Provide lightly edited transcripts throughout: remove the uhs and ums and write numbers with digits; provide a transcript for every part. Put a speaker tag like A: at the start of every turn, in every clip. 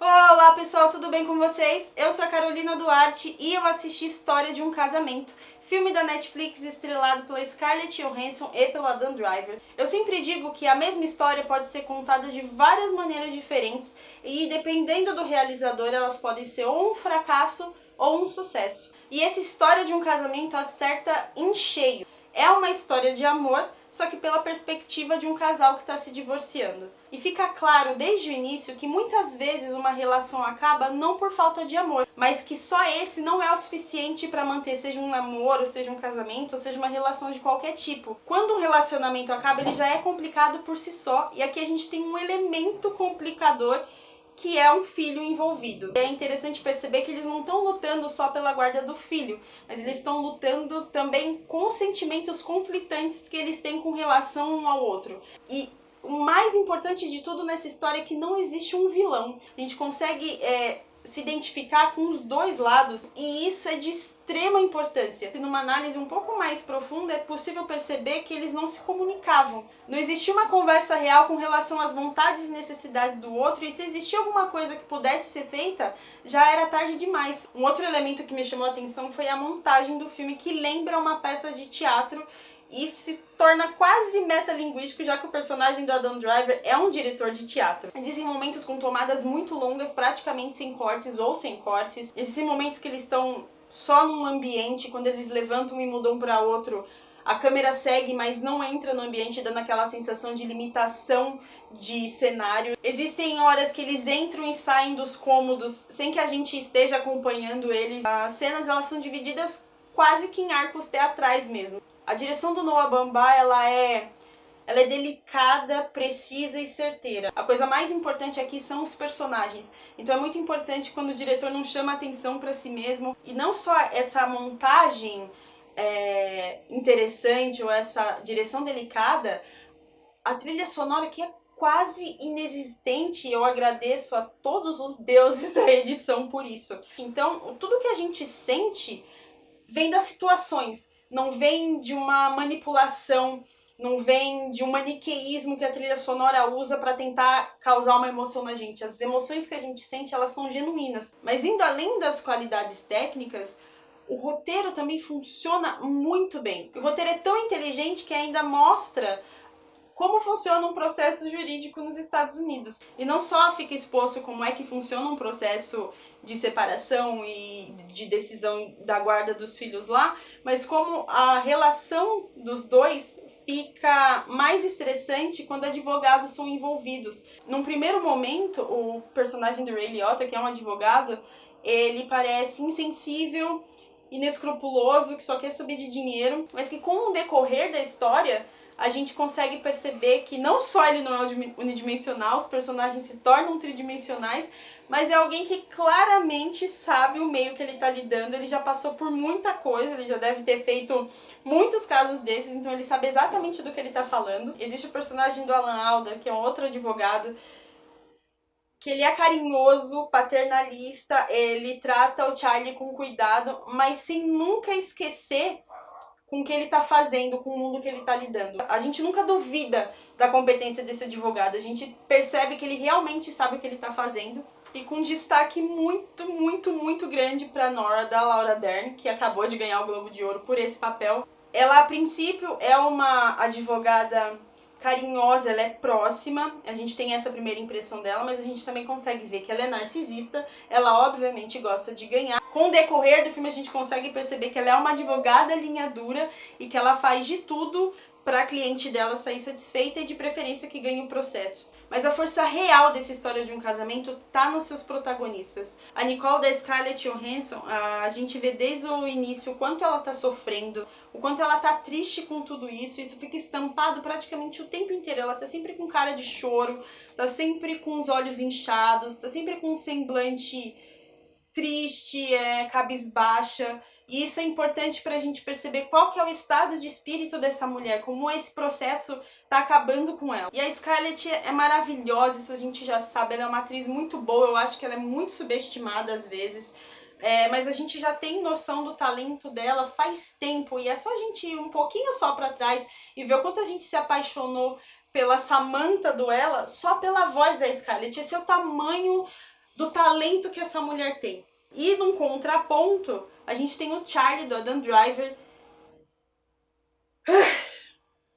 A: Olá pessoal, tudo bem com vocês? Eu sou a Carolina Duarte e eu assisti História de um Casamento, filme da Netflix estrelado pela Scarlett Johansson e pelo Adam Driver. Eu sempre digo que a mesma história pode ser contada de várias maneiras diferentes e dependendo do realizador elas podem ser ou um fracasso ou um sucesso. E essa História de um Casamento acerta em cheio. É uma história de amor, só que pela perspectiva de um casal que está se divorciando. E fica claro desde o início que muitas vezes uma relação acaba não por falta de amor, mas que só esse não é o suficiente para manter, seja um namoro, seja um casamento, ou seja uma relação de qualquer tipo. Quando um relacionamento acaba, ele já é complicado por si só, e aqui a gente tem um elemento complicador que é um filho envolvido. É interessante perceber que eles não estão lutando só pela guarda do filho, mas eles estão lutando também com os sentimentos conflitantes que eles têm com relação um ao outro. E o mais importante de tudo nessa história é que não existe um vilão. A gente consegue se identificar com os dois lados e isso é de extrema importância. Numa análise um pouco mais profunda é possível perceber que eles não se comunicavam. Não existia uma conversa real com relação às vontades e necessidades do outro, e se existia alguma coisa que pudesse ser feita, já era tarde demais. Um outro elemento que me chamou a atenção foi a montagem do filme, que lembra uma peça de teatro e se torna quase metalinguístico, já que o personagem do Adam Driver é um diretor de teatro. Existem momentos com tomadas muito longas, praticamente sem cortes ou sem cortes. Existem momentos que eles estão só num ambiente, quando eles levantam e mudam para outro, a câmera segue, mas não entra no ambiente, dando aquela sensação de limitação de cenário. Existem horas que eles entram e saem dos cômodos sem que a gente esteja acompanhando eles. As cenas elas são divididas quase que em arcos teatrais mesmo. A direção do Noah Baumbach, ela é delicada, precisa e certeira. A coisa mais importante aqui são os personagens. Então é muito importante quando o diretor não chama atenção para si mesmo. E não só essa montagem interessante ou essa direção delicada, a trilha sonora aqui é quase inexistente. Eu agradeço a todos os deuses da edição por isso. Então, tudo que a gente sente vem das situações. Não vem de uma manipulação, não vem de um maniqueísmo que a trilha sonora usa para tentar causar uma emoção na gente. As emoções que a gente sente, elas são genuínas. Mas indo além das qualidades técnicas, o roteiro também funciona muito bem. O roteiro é tão inteligente que ainda mostra como funciona um processo jurídico nos Estados Unidos. E não só fica exposto como é que funciona um processo de separação e de decisão da guarda dos filhos lá, mas como a relação dos dois fica mais estressante quando advogados são envolvidos. Num primeiro momento, o personagem do Ray Liotta, que é um advogado, ele parece insensível, inescrupuloso, que só quer saber de dinheiro, mas que com o decorrer da história a gente consegue perceber que não só ele não é unidimensional, os personagens se tornam tridimensionais, mas é alguém que claramente sabe o meio que ele está lidando, ele já passou por muita coisa, ele já deve ter feito muitos casos desses, então ele sabe exatamente do que ele está falando. Existe o personagem do Alan Alda, que é um outro advogado, que ele é carinhoso, paternalista, ele trata o Charlie com cuidado, mas sem nunca esquecer com o que ele está fazendo, com o mundo que ele está lidando. A gente nunca duvida da competência desse advogado, a gente percebe que ele realmente sabe o que ele está fazendo. E com destaque muito, muito, muito grande para Nora, da Laura Dern, que acabou de ganhar o Globo de Ouro por esse papel. Ela, a princípio, é uma advogada carinhosa, ela é próxima, a gente tem essa primeira impressão dela, mas a gente também consegue ver que ela é narcisista, ela obviamente gosta de ganhar. Com o decorrer do filme a gente consegue perceber que ela é uma advogada linha dura e que ela faz de tudo para a cliente dela sair satisfeita e de preferência que ganhe o processo. Mas a força real dessa história de um casamento tá nos seus protagonistas. A Nicole da Scarlett Johansson, a gente vê desde o início o quanto ela tá sofrendo, o quanto ela tá triste com tudo isso. Isso fica estampado praticamente o tempo inteiro. Ela tá sempre com cara de choro, tá sempre com os olhos inchados, tá sempre com um semblante triste, cabisbaixa. E isso é importante para a gente perceber qual que é o estado de espírito dessa mulher, como esse processo tá acabando com ela. E a Scarlett é maravilhosa, isso a gente já sabe, ela é uma atriz muito boa, eu acho que ela é muito subestimada às vezes, mas a gente já tem noção do talento dela faz tempo, e é só a gente ir um pouquinho só para trás e ver o quanto a gente se apaixonou pela Samantha do Ela, só pela voz da Scarlett. Esse é o tamanho do talento que essa mulher tem. E num contraponto, a gente tem o Charlie do Adam Driver.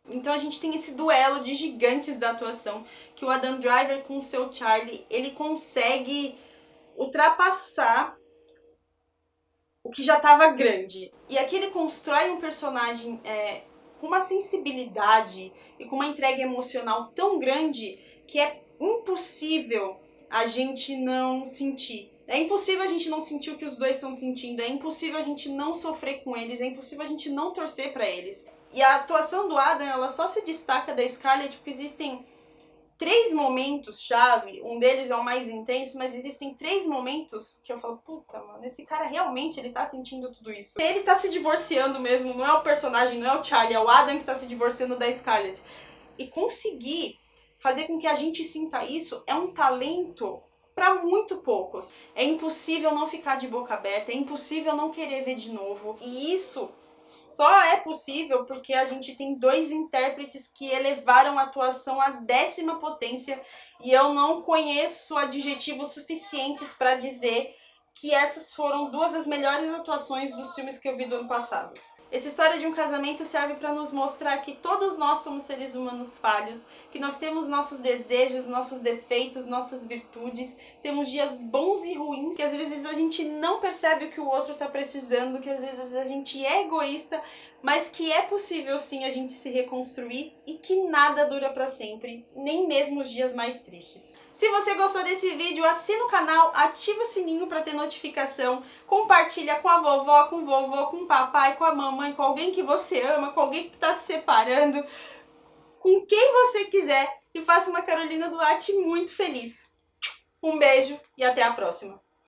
A: Então a gente tem esse duelo de gigantes da atuação, que o Adam Driver com o seu Charlie, ele consegue ultrapassar o que já estava grande. E aqui ele constrói um personagem com uma sensibilidade e com uma entrega emocional tão grande que é impossível a gente não sentir. É impossível a gente não sentir o que os dois estão sentindo, é impossível a gente não sofrer com eles, é impossível a gente não torcer pra eles. E a atuação do Adam, ela só se destaca da Scarlett porque existem 3 momentos chave, um deles é o mais intenso, mas existem 3 momentos que eu falo, puta, mano, esse cara realmente, ele tá sentindo tudo isso. Ele tá se divorciando mesmo, não é o personagem, não é o Charlie, é o Adam que tá se divorciando da Scarlett. E conseguir fazer com que a gente sinta isso é um talento para muito poucos. É impossível não ficar de boca aberta, é impossível não querer ver de novo. E isso só é possível porque a gente tem 2 intérpretes que elevaram a atuação à 10ª potência e eu não conheço adjetivos suficientes para dizer que essas foram 2 das melhores atuações dos filmes que eu vi do ano passado. Essa história de um casamento serve para nos mostrar que todos nós somos seres humanos falhos, que nós temos nossos desejos, nossos defeitos, nossas virtudes, temos dias bons e ruins, que às vezes a gente não percebe o que o outro está precisando, que às vezes a gente é egoísta, mas que é possível sim a gente se reconstruir e que nada dura para sempre, nem mesmo os dias mais tristes. Se você gostou desse vídeo, assina o canal, ativa o sininho para ter notificação, compartilha com a vovó, com o vovô, com o papai, com a mamãe, com alguém que você ama, com alguém que está se separando, com quem você quiser e faça uma Carolina Duarte muito feliz. Um beijo e até a próxima!